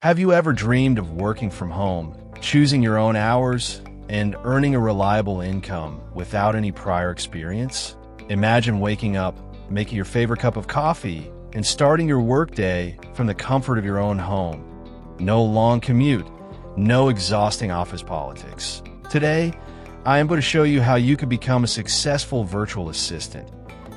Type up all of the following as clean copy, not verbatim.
Have you ever dreamed of working from home, choosing your own hours, and earning a reliable income without any prior experience? Imagine waking up, making your favorite cup of coffee, and starting your workday from the comfort of your own home. No long commute, no exhausting office politics. Today, I am going to show you how you could become a successful virtual assistant,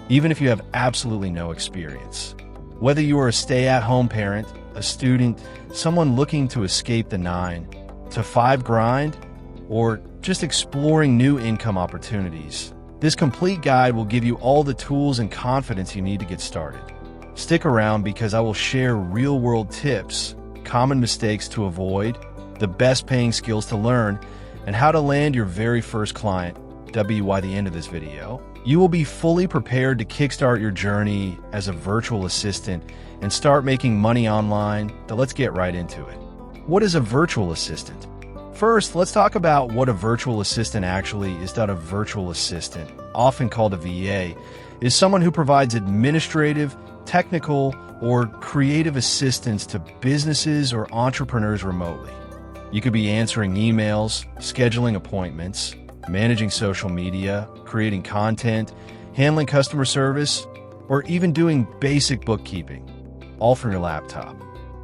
even if you have absolutely no experience. Whether you are a stay-at-home parent, a student, someone looking to escape the 9-to-5 grind, or just exploring new income opportunities, this complete guide will give you all the tools and confidence you need to get started. Stick around because I will share real-world tips, common mistakes to avoid, the best paying skills to learn, and how to land your very first client. By the end of this video, you will be fully prepared to kickstart your journey as a virtual assistant and start making money online. So let's get right into it. What is a virtual assistant? First, let's talk about what a virtual assistant actually is. A virtual assistant, often called a VA, is someone who provides administrative, technical, or creative assistance to businesses or entrepreneurs remotely. You could be answering emails, scheduling appointments, managing social media, creating content, handling customer service, or even doing basic bookkeeping, all from your laptop.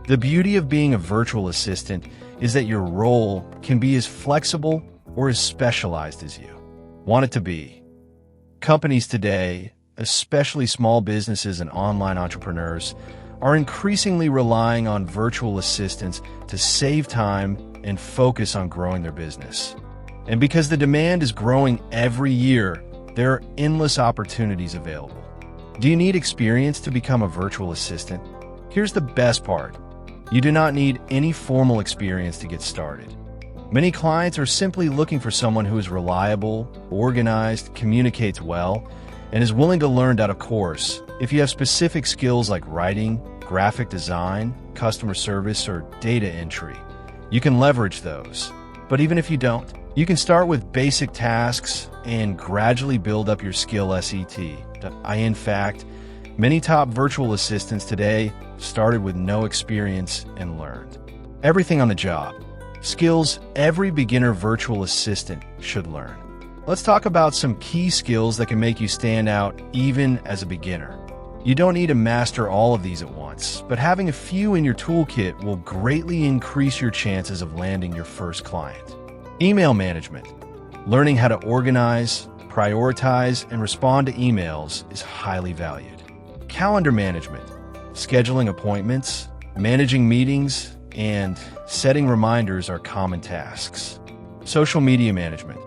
The beauty of being a virtual assistant is that your role can be as flexible or as specialized as you want it to be. Companies today, especially small businesses and online entrepreneurs, are increasingly relying on virtual assistants to save time and focus on growing their business. And because the demand is growing every year, there are endless opportunities available. Do you need experience to become a virtual assistant? Here's the best part. You do not need any formal experience to get started. Many clients are simply looking for someone who is reliable, organized, communicates well, and is willing to learn. Of course, if you have specific skills like writing, graphic design, customer service, or data entry, you can leverage those. But even if you don't, you can start with basic tasks and gradually build up your skill set. In fact, many top virtual assistants today started with no experience and learned everything on the job. Skills every beginner virtual assistant should learn. Let's talk about some key skills that can make you stand out even as a beginner. You don't need to master all of these at once, but having a few in your toolkit will greatly increase your chances of landing your first client. Email management. Learning how to organize, prioritize, and respond to emails is highly valued. Calendar management. Scheduling appointments, managing meetings, and setting reminders are common tasks. Social media management.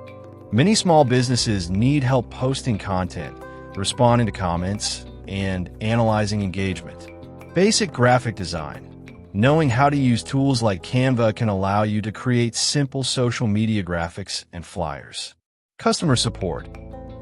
Many small businesses need help posting content, responding to comments, and analyzing engagement. Basic graphic design. Knowing how to use tools like Canva can allow you to create simple social media graphics and flyers. Customer support.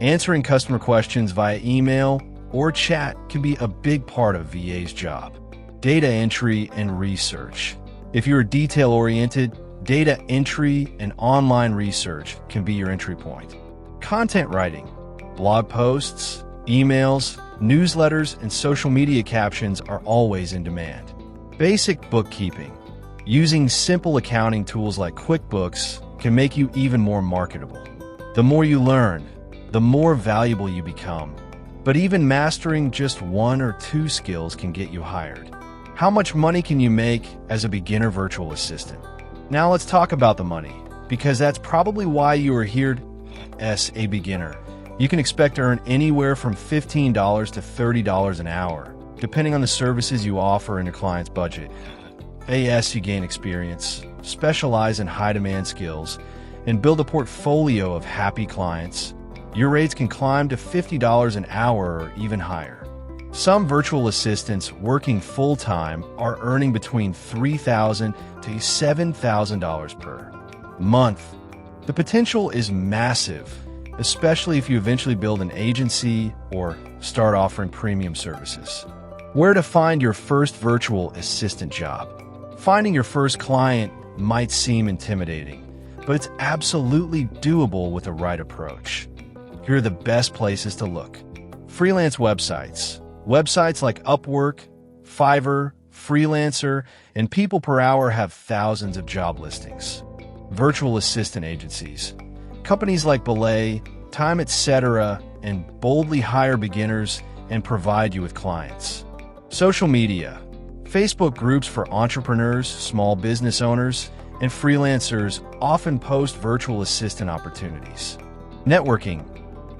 Answering customer questions via email or chat can be a big part of VA's job. Data entry and research. If you're detail-oriented, data entry and online research can be your entry point. Content writing. Blog posts, emails, newsletters, and social media captions are always in demand. Basic bookkeeping. Using simple accounting tools like QuickBooks can make you even more marketable. The more you learn, the more valuable you become. But even mastering just 1 or 2 skills can get you hired. How much money can you make as a beginner virtual assistant? Now let's talk about the money, because that's probably why you are here as a beginner. You can expect to earn anywhere from $15 to $30 an hour, depending on the services you offer and your client's budget. As you gain experience, specialize in high-demand skills, and build a portfolio of happy clients, your rates can climb to $50 an hour or even higher. Some virtual assistants working full-time are earning between $3,000 to $7,000 per month. The potential is massive, especially if you eventually build an agency or start offering premium services. Where to find your first virtual assistant job? Finding your first client might seem intimidating, but it's absolutely doable with the right approach. Here are the best places to look. Freelance websites. Websites like Upwork, Fiverr, Freelancer, and People Per Hour have thousands of job listings. Virtual assistant agencies. Companies like Belay, Time, etc., and boldly hire beginners and provide you with clients. Social media. Facebook groups for entrepreneurs, small business owners, and freelancers often post virtual assistant opportunities. Networking.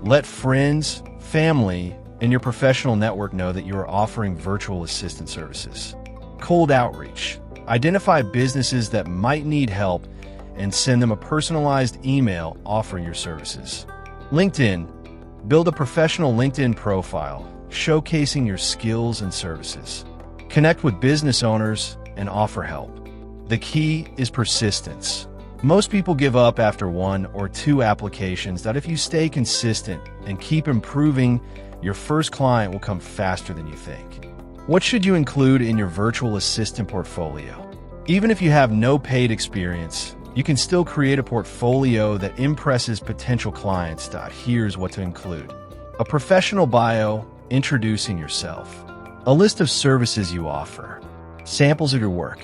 Let friends, family, and your professional network know that you are offering virtual assistant services. Cold outreach. Identify businesses that might need help and send them a personalized email offering your services. LinkedIn. Build a professional LinkedIn profile, showcasing your skills and services. Connect with business owners and offer help. The key is persistence. Most people give up after 1 or 2 applications that if you stay consistent and keep improving, your first client will come faster than you think. What should you include in your virtual assistant portfolio? Even if you have no paid experience, you can still create a portfolio that impresses potential clients. Here's what to include. A professional bio introducing yourself. A list of services you offer. Samples of your work.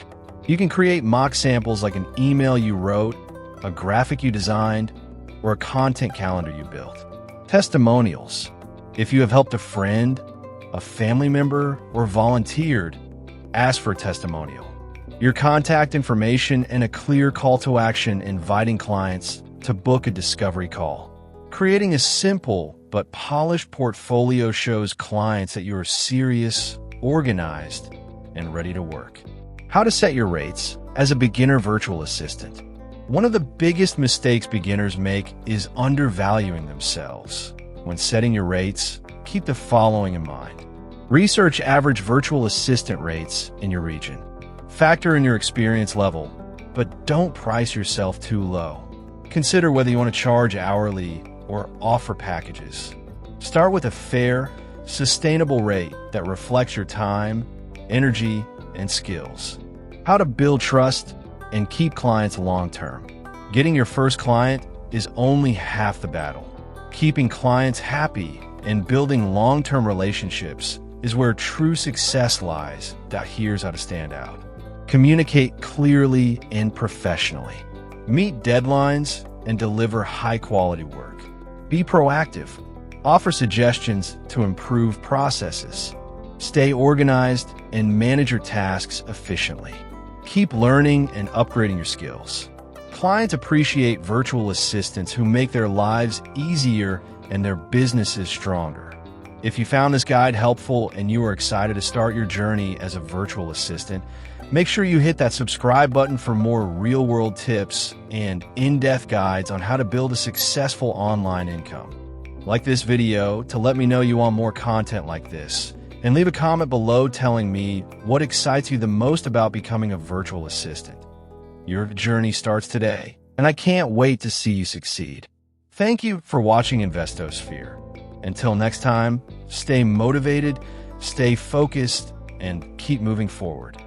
You can create mock samples like an email you wrote, a graphic you designed, or a content calendar you built. Testimonials. If you have helped a friend, a family member, or volunteered, ask for a testimonial. Your contact information and a clear call to action inviting clients to book a discovery call. Creating a simple but polished portfolio shows clients that you are serious, organized, and ready to work. How to set your rates as a beginner virtual assistant. One of the biggest mistakes beginners make is undervaluing themselves. When setting your rates, keep the following in mind. Research average virtual assistant rates in your region. Factor in your experience level, but don't price yourself too low. Consider whether you want to charge hourly or offer packages. Start with a fair, sustainable rate that reflects your time, energy, and skills. How to build trust and keep clients long-term. Getting your first client is only half the battle. Keeping clients happy and building long-term relationships is where true success lies. Here's how to stand out. Communicate clearly and professionally. Meet deadlines and deliver high-quality work. Be proactive. Offer suggestions to improve processes. Stay organized and manage your tasks efficiently. Keep learning and upgrading your skills. Clients appreciate virtual assistants who make their lives easier and their businesses stronger. If you found this guide helpful and you are excited to start your journey as a virtual assistant, make sure you hit that subscribe button for more real-world tips and in-depth guides on how to build a successful online income. Like this video to let me know you want more content like this, and leave a comment below telling me what excites you the most about becoming a virtual assistant. Your journey starts today, and I can't wait to see you succeed. Thank you for watching InvestoSphere. Until next time, stay motivated, stay focused, and keep moving forward.